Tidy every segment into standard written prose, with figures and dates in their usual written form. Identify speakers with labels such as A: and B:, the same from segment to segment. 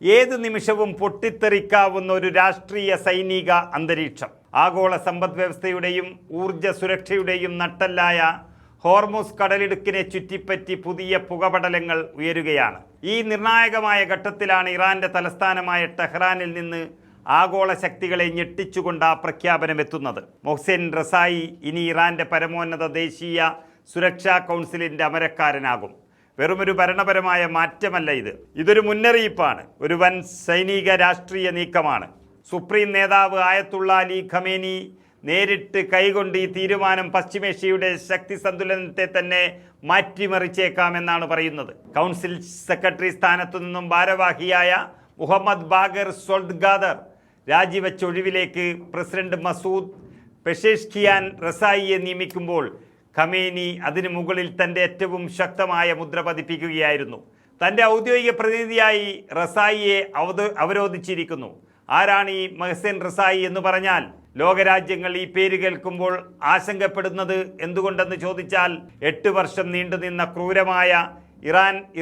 A: ഏത് നിമിഷവും പൊട്ടിത്തെറിക്കാവുന്ന ഒരു രാഷ്ട്രീയ സൈനിക അന്തരീക്ഷം. ആഗോള സമ്പദ് വ്യവസ്ഥയുടെയും ഊർജ സുരക്ഷയുടെയും നട്ടെല്ലായ ഹോർമുസ് കടലിടുക്കിനെ ചുറ്റിപ്പറ്റി പുതിയ പുകപടലങ്ങൾ ഉയരുകയാണ്. ഈ നിർണായകമായ ഘട്ടത്തിലാണ് ഇറാന്റെ തലസ്ഥാനമായ ടെഹ്റാനിൽ നിന്ന് ആഗോള ശക്തികളെ ഞെട്ടിച്ചുകൊണ്ട് ആ പ്രഖ്യാപനമെത്തുന്നത്. മൊഹ്സെൻ റസായി ഇനി ഇറാന്റെ പരമോന്നത ദേശീയ സുരക്ഷാ കൗൺസിലിന്റെ അമരക്കാരനാകും. വെറുമൊരു ഭരണപരമായ മാറ്റമല്ല ഇതൊരു മുന്നറിയിപ്പാണ്. ഒരു വൻ സൈനിക രാഷ്ട്രീയ നീക്കമാണ്. സുപ്രീം നേതാവ് ആയത്തുള്ള അലി ഖമേനി നേരിട്ട് കൈകൊണ്ട് ഈ തീരുമാനം പശ്ചിമേഷ്യയുടെ ശക്തി സന്തുലനത്തെ തന്നെ മാറ്റിമറിച്ചേക്കാമെന്നാണ് പറയുന്നത്. കൗൺസിൽ സെക്രട്ടറി സ്ഥാനത്തു നിന്നും ഭാരവാഹിയായ മുഹമ്മദ് ബാഗർ സോൾദ്ഗാദർ രാജിവെച്ച ഒഴിവിലേക്ക് പ്രസിഡന്റ് മസൂദ് പെഷേഷ്കിയാൻ റസായിയെ നിയമിക്കുമ്പോൾ ഖമേനി അതിനു മുകളിൽ തൻ്റെ ഏറ്റവും ശക്തമായ മുദ്ര പതിപ്പിക്കുകയായിരുന്നു. തൻ്റെ ഔദ്യോഗിക പ്രതിനിധിയായി റസായിയെ അവരോധിച്ചിരിക്കുന്നു. ആരാണ് ഈ മൊഹ്സെൻ റസായി എന്ന് പറഞ്ഞാൽ ലോകരാജ്യങ്ങൾ ഈ പേര് കേൾക്കുമ്പോൾ ആശങ്കപ്പെടുന്നത് എന്തുകൊണ്ടെന്ന് ചോദിച്ചാൽ 8 വർഷം നീണ്ടുനിന്ന ക്രൂരമായ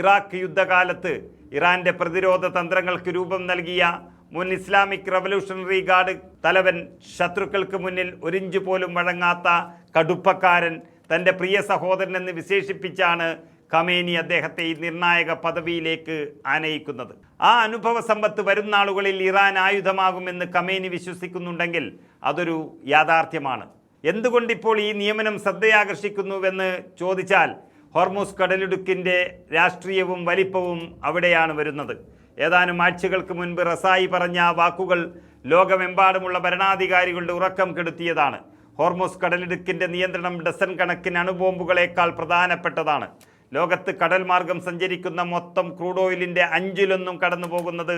A: ഇറാഖ് യുദ്ധകാലത്ത് ഇറാന്റെ പ്രതിരോധ തന്ത്രങ്ങൾക്ക് രൂപം നൽകിയ മുൻ ഇസ്ലാമിക് റവല്യൂഷണറി ഗാർഡ് തലവൻ, ശത്രുക്കൾക്ക് മുന്നിൽ ഒരിഞ്ച് പോലും വഴങ്ങാത്ത കടുപ്പക്കാരൻ, തൻ്റെ പ്രിയ സഹോദരനെന്ന് വിശേഷിപ്പിച്ചാണ് ഖമേനി അദ്ദേഹത്തെ ഈ നിർണായക പദവിയിലേക്ക് ആനയിക്കുന്നത്. ആ അനുഭവ സമ്പത്ത് വരും നാളുകളിൽ ഇറാൻ ആയുധമാകുമെന്ന് ഖമേനി വിശ്വസിക്കുന്നുണ്ടെങ്കിൽ അതൊരു യാഥാർത്ഥ്യമാണ്. എന്തുകൊണ്ടിപ്പോൾ ഈ നിയമനം ശ്രദ്ധയാകർഷിക്കുന്നുവെന്ന് ചോദിച്ചാൽ ഹോർമുസ് കടലിടുക്കിൻ്റെ രാഷ്ട്രീയവും വലിപ്പവും അവിടെയാണ് വരുന്നത്. ഏതാനും ആഴ്ചകൾക്ക് മുൻപ് റസായി പറഞ്ഞ വാക്കുകൾ ലോകമെമ്പാടുമുള്ള ഭരണാധികാരികളുടെ ഉറക്കം കെടുത്തിയതാണ്. ഹോർമുസ് കടലിടുക്കിൻ്റെ നിയന്ത്രണം ഡസൻ കണക്കിന് അണുബോംബുകളേക്കാൾ പ്രധാനപ്പെട്ടതാണ്. ലോകത്ത് കടൽ മാർഗം സഞ്ചരിക്കുന്ന മൊത്തം ക്രൂഡ് ഓയിലിൻ്റെ 1/5 കടന്നു പോകുന്നത്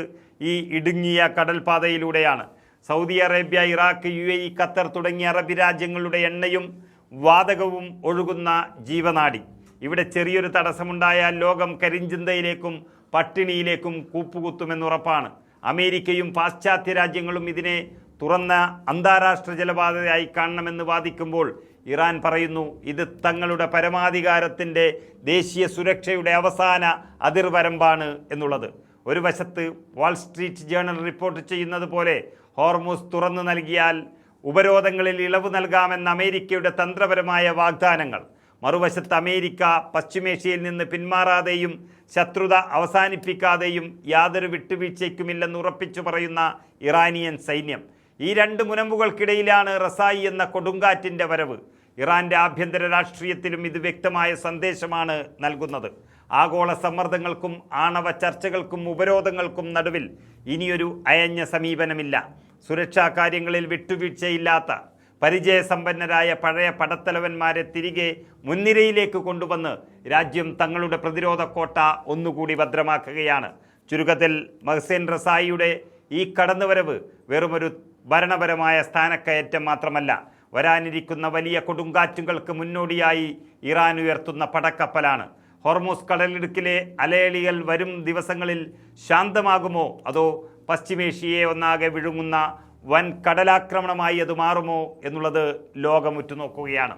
A: ഈ ഇടുങ്ങിയ കടൽപാതയിലൂടെയാണ്. Saudi Arabia, Iraq, UAE, Qatar തുടങ്ങിയ അറബ് രാജ്യങ്ങളുടെ എണ്ണയും വാതകവും ഒഴുകുന്ന ജീവനാഡി. ഇവിടെ ചെറിയൊരു തടസ്സമുണ്ടായാൽ ലോകം കരിഞ്ചിന്തയിലേക്കും പട്ടിണിയിലേക്കും കൂപ്പുകുത്തുമെന്നുറപ്പാണ്. അമേരിക്കയും പാശ്ചാത്യ രാജ്യങ്ങളും ഇതിനെ തുറന്ന അന്താരാഷ്ട്ര ജലപാതയായി കാണണമെന്ന് വാദിക്കുമ്പോൾ ഇറാൻ പറയുന്നു ഇത് തങ്ങളുടെ പരമാധികാരത്തിൻ്റെ ദേശീയ സുരക്ഷയുടെ അവസാന അതിർവരമ്പാണ് എന്നുള്ളത്. ഒരു വശത്ത് വാൾ സ്ട്രീറ്റ് ജേണൽ റിപ്പോർട്ട് ചെയ്യുന്നത് പോലെ ഹോർമുസ് തുറന്നു നൽകിയാൽ ഉപരോധങ്ങളിൽ ഇളവ് നൽകാമെന്ന അമേരിക്കയുടെ തന്ത്രപരമായ വാഗ്ദാനങ്ങൾ, മറുവശത്ത് അമേരിക്ക പശ്ചിമേഷ്യയിൽ നിന്ന് പിന്മാറാതെയും ശത്രുത അവസാനിപ്പിക്കാതെയും യാതൊരു വിട്ടുവീഴ്ചയ്ക്കുമില്ലെന്ന് ഉറപ്പിച്ചു പറയുന്ന ഇറാനിയൻ സൈന്യം. ഈ 2 മുനമ്പുകൾക്കിടയിലാണ് റസായി എന്ന കൊടുങ്കാറ്റിൻ്റെ വരവ്. ഇറാൻ്റെ ആഭ്യന്തര രാഷ്ട്രീയത്തിലും ഇത് വ്യക്തമായ സന്ദേശമാണ് നൽകുന്നത്. ആഗോള സമ്മർദ്ദങ്ങൾക്കും ആണവ ചർച്ചകൾക്കും ഉപരോധങ്ങൾക്കും നടുവിൽ ഇനിയൊരു അയഞ്ഞ സമീപനമില്ല. സുരക്ഷാ കാര്യങ്ങളിൽ വിട്ടുവീഴ്ചയില്ലാത്ത പരിചയസമ്പന്നരായ പഴയ പടത്തലവന്മാരെ തിരികെ മുൻനിരയിലേക്ക് കൊണ്ടുവന്ന് രാജ്യം തങ്ങളുടെ പ്രതിരോധ കോട്ട ഒന്നുകൂടി ഭദ്രമാക്കുകയാണ്. ചുരുക്കത്തിൽ മൊഹ്സെൻ റസായിയുടെ ഈ കടന്നുവരവ് വെറുമൊരു ഭരണപരമായ സ്ഥാനക്കയറ്റം മാത്രമല്ല, വരാനിരിക്കുന്ന വലിയ കൊടുങ്കാറ്റുകൾക്ക് മുന്നോടിയായി ഇറാൻ ഉയർത്തുന്ന പടക്കപ്പലാണ്. ഹോർമുസ് കടലിടുക്കിലെ അലയലികൾ വരും ദിവസങ്ങളിൽ ശാന്തമാകുമോ, അതോ പശ്ചിമേഷ്യയെ ഒന്നാകെ വിഴുങ്ങുന്ന വൻ കടലാക്രമണമായി അത് മാറുമോ എന്നുള്ളത് ലോകം ഉറ്റുനോക്കുകയാണ്.